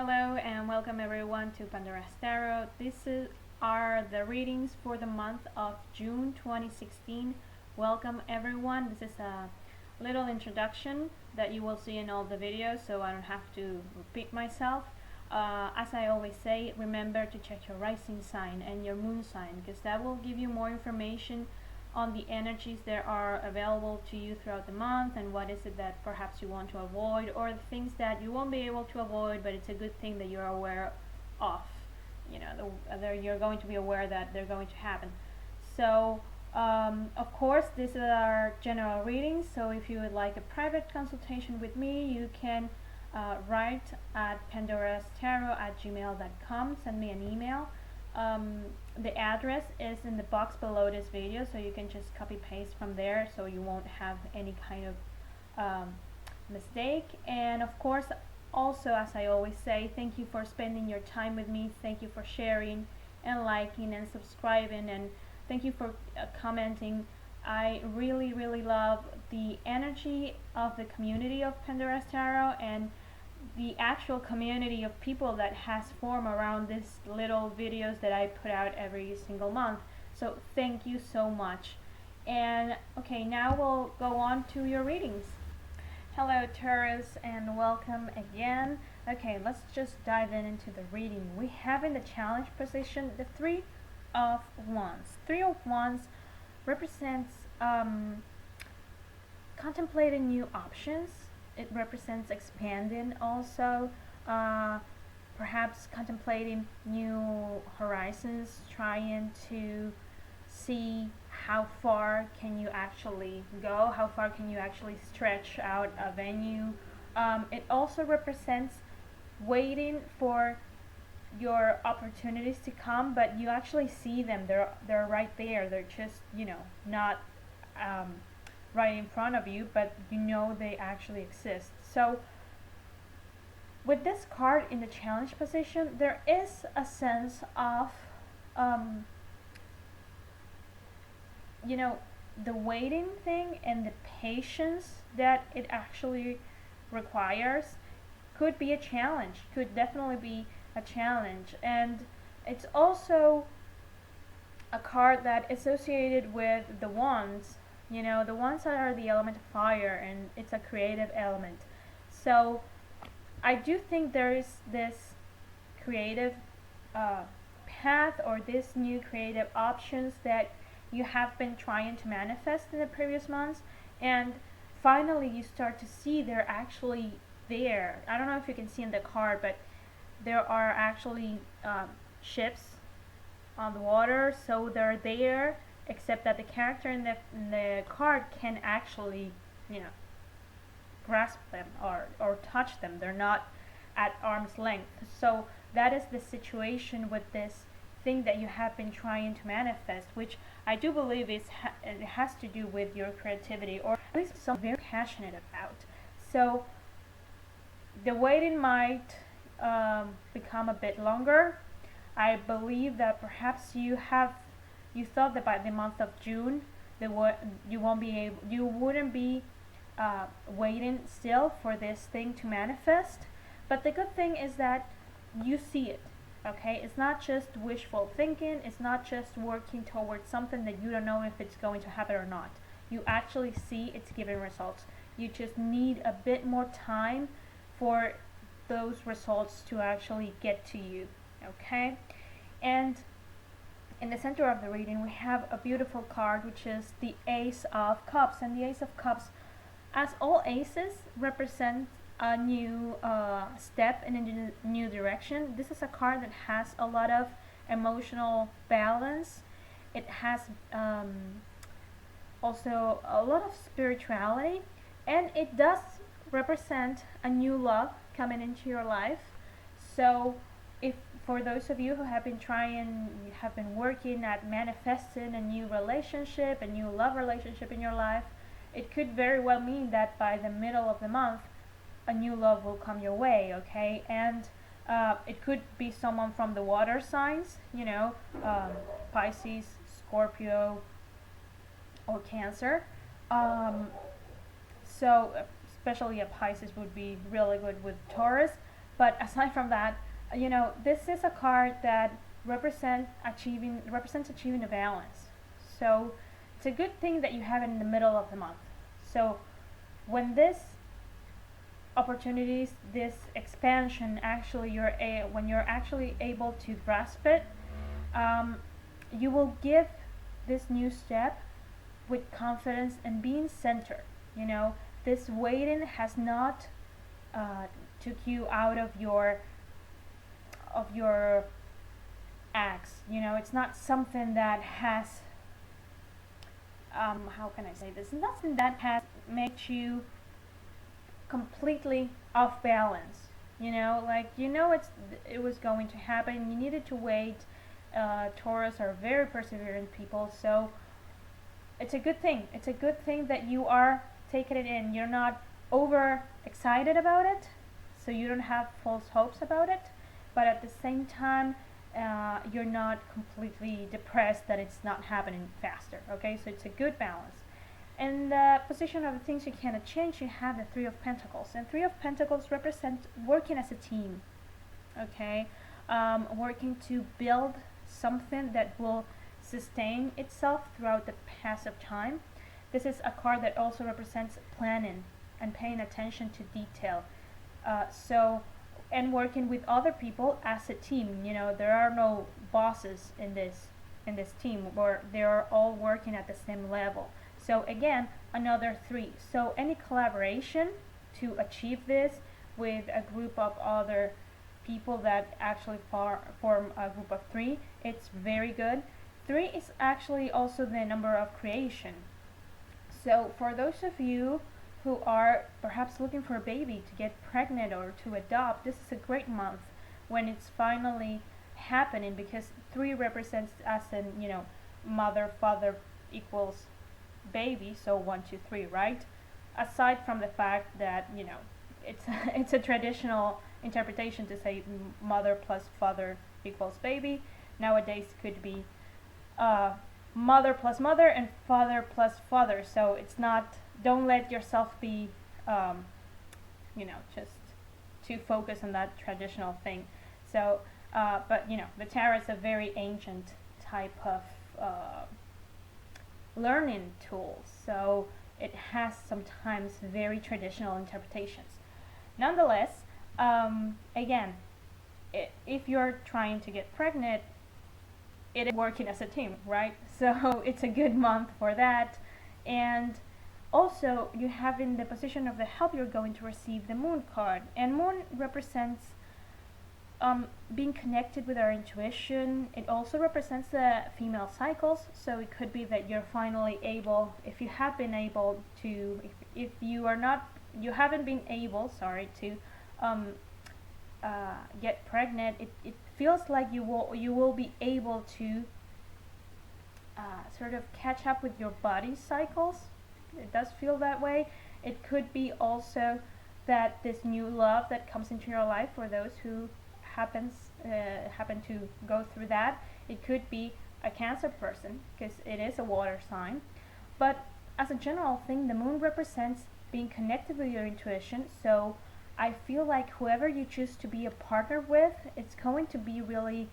Hello and welcome everyone to Pandorastarot. Are the readings for the month of June 2016. Welcome everyone. This is a little introduction that you will see in all the videos, so I don't have to repeat myself. As I always say, remember to check your rising sign and your moon sign, because that will give you more information on the energies that are available to you throughout the month, and what is it that perhaps you want to avoid, or the things that you won't be able to avoid, but it's a good thing that you're aware of. You're going to be aware that they're going to happen. So of course, these are general readings, so if you would like a private consultation with me, you can write at pandorastarot@gmail.com. Send me an email. The address is in the box below this video, so you can just copy paste from there, so you won't have any kind of mistake. And of course, also, as I always say, thank you for spending your time with me. Thank you for sharing and liking and subscribing, and thank you for commenting. I really love the energy of the community of Pandora's Tarot and the actual community of people that has formed around these little videos that I put out every single month. So thank you so much. And okay, now we'll go on to your readings. Hello Taurus, and welcome again. Okay, let's just dive into the reading. We have in the challenge position the Three of Wands. Three of Wands represents contemplating new options. It represents expanding also, perhaps contemplating new horizons, trying to see how far can you actually go, how far can you actually stretch out a venue. It also represents waiting for your opportunities to come, but you actually see them. They're right there. They're just, not right in front of you, but you know they actually exist. So with this card in the challenge position, there is a sense of the waiting thing and the patience that it actually requires could be a challenge, could definitely be a challenge. And it's also a card that associated with the Wands. The Wands are the element of fire, and it's a creative element. So I do think there is this creative path, or this new creative options that you have been trying to manifest in the previous months, and finally you start to see they're actually there. I don't know if you can see in the card, but there are actually ships on the water, so they're there, except that the character in the card can actually, grasp them or touch them. They're not at arm's length. So that is the situation with this thing that you have been trying to manifest, which I do believe it has to do with your creativity, or at least something very passionate about. So the waiting might become a bit longer. I believe that perhaps you thought that by the month of June you wouldn't be waiting still for this thing to manifest. But the good thing is that you see it. Okay, it's not just wishful thinking. It's not just working towards something that you don't know if it's going to happen or not. You actually see it's giving results. You just need a bit more time for those results to actually get to you. Okay, and in the center of the reading we have a beautiful card, which is the Ace of Cups. And the Ace of Cups, as all aces, represent a new step in a new direction. This is a card that has a lot of emotional balance. It has also a lot of spirituality, and it does represent a new love coming into your life. So if for those of you who have been working at manifesting a new relationship, a new love relationship in your life, it could very well mean that by the middle of the month a new love will come your way. Okay, and it could be someone from the water signs, Pisces, Scorpio, or Cancer. So especially a Pisces would be really good with Taurus. But aside from that, this is a card that represents achieving a balance. So it's a good thing that you have it in the middle of the month. So when this opportunities, this expansion, actually when you're actually able to grasp it, you will give this new step with confidence and being centered. This waiting has not took you out of your acts. It's not something that has how can I say this? Nothing that has made you completely off balance. It was going to happen. You needed to wait. Taurus are very perseverant people, so it's a good thing. It's a good thing that you are taking it in. You're not over excited about it, so you don't have false hopes about it, but at the same time, you're not completely depressed that it's not happening faster. Okay, so it's a good balance. In the position of the things you cannot change, you have the Three of Pentacles, and Three of Pentacles represent working as a team. Okay, working to build something that will sustain itself throughout the pass of time. This is a card that also represents planning and paying attention to detail. And working with other people as a team. There are no bosses in this team, or they are all working at the same level. So again, another 3. So any collaboration to achieve this with a group of other people that actually form a group of 3, it's very good. 3 is actually also the number of creation. So for those of you who are perhaps looking for a baby, to get pregnant or to adopt, this is a great month when it's finally happening, because 3 represents as in, mother, father equals baby, so 1, 2, 3, right? Aside from the fact that, it's a traditional interpretation to say mother plus father equals baby. Nowadays could be mother plus mother and father plus father, so it's not, don't let yourself be just too focused on that traditional thing. So but the tarot is a very ancient type of learning tool, so it has sometimes very traditional interpretations. Nonetheless, again, if you're trying to get pregnant, it is working as a team, right? So it's a good month for that. And also, you have in the position of the help, you're going to receive the Moon card. And Moon represents being connected with our intuition. It also represents the female cycles. So it could be that you're finally able, if you have been able to, if you are not, you haven't been able, to get pregnant, it feels like you will be able to sort of catch up with your body's cycles. It does feel that way. It could be also that this new love that comes into your life, for those who happen to go through that, it could be a Cancer person, because it is a water sign. But as a general thing, the Moon represents being connected with your intuition. So I feel like whoever you choose to be a partner with, it's going to be really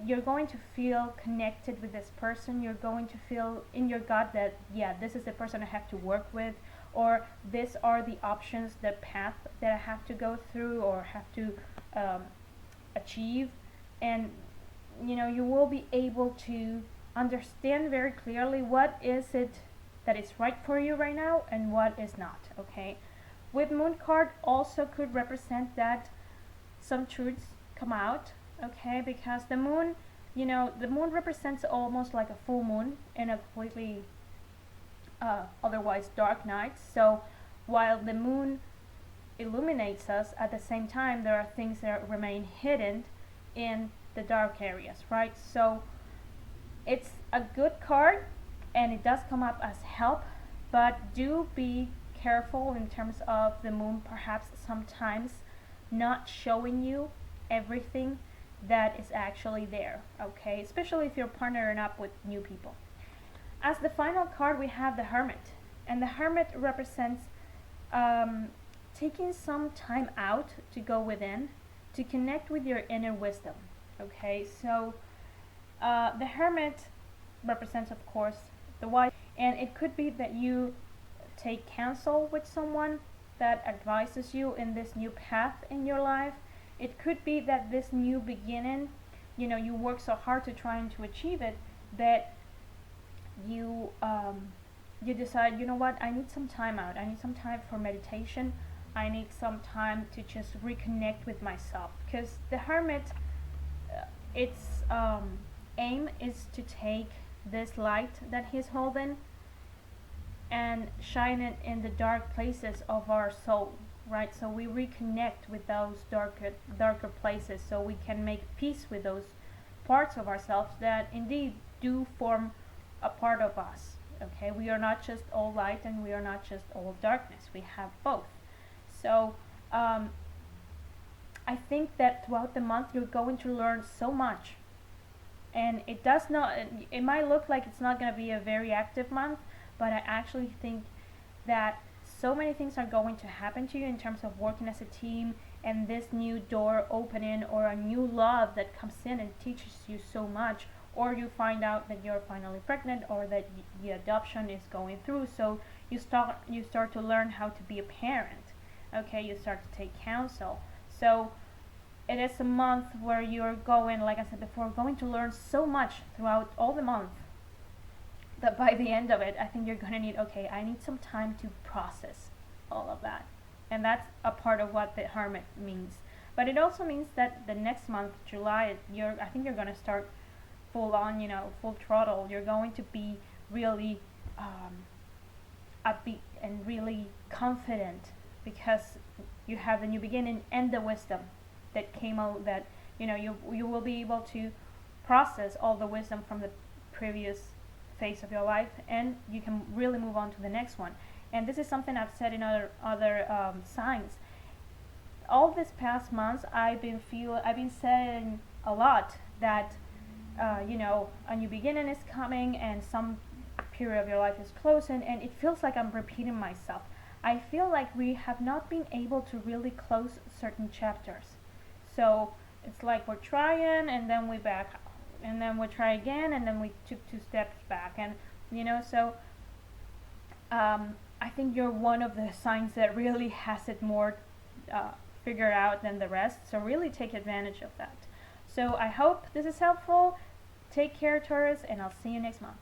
you're going to feel connected with this person. You're going to feel in your gut that, yeah, this is the person I have to work with, or these are the options, the path that I have to go through or have to achieve. And you will be able to understand very clearly what is it that is right for you right now and what is not. Okay, with Moon card also could represent that some truths come out. Okay, because the Moon, the Moon represents almost like a full moon in a completely otherwise dark night. So while the Moon illuminates us, at the same time there are things that remain hidden in the dark areas, right? So it's a good card, and it does come up as help, but do be careful in terms of the Moon perhaps sometimes not showing you everything that is actually there, okay? Especially if you're partnering up with new people. As the final card, we have the Hermit, and the Hermit represents taking some time out to go within, to connect with your inner wisdom. Okay, so the Hermit represents, of course, the wise, and it could be that you take counsel with someone that advises you in this new path in your life. It could be that this new beginning, you work so hard to trying to achieve it that you decide, you know what, I need some time out. I need some time for meditation. I need some time to just reconnect with myself, because the Hermit, its aim is to take this light that he's holding and shine it in the dark places of our soul, right? So we reconnect with those darker places, so we can make peace with those parts of ourselves that indeed do form a part of us. Okay, we are not just all light and we are not just all darkness. We have both. So I think that throughout the month you're going to learn so much, and it might look like it's not going to be a very active month, but I actually think that so many things are going to happen to you in terms of working as a team, and this new door opening, or a new love that comes in and teaches you so much, or you find out that you're finally pregnant, or that the adoption is going through, so you start to learn how to be a parent. Okay, you start to take counsel. So it is a month where you're going, like I said before, going to learn so much throughout all the month, that by the end of it, I think you're going to need, okay, I need some time to process all of that. And that's a part of what the Hermit means. But it also means that the next month, July, I think you're going to start full on, full throttle. You're going to be really upbeat and really confident, because you have the new beginning and the wisdom that came out, that you will be able to process all the wisdom from the previous phase of your life, and you can really move on to the next one. And this is something I've said in other signs. All this past months, I've been saying a lot that a new beginning is coming, and some period of your life is closing, and it feels like I'm repeating myself. I feel like we have not been able to really close certain chapters. So it's like we're trying, and then we back up, and then we try again, and then we took 2 steps back, and so I think you're one of the signs that really has it more figured out than the rest, so really take advantage of that. So I hope this is helpful. Take care, Taurus, and I'll see you next month.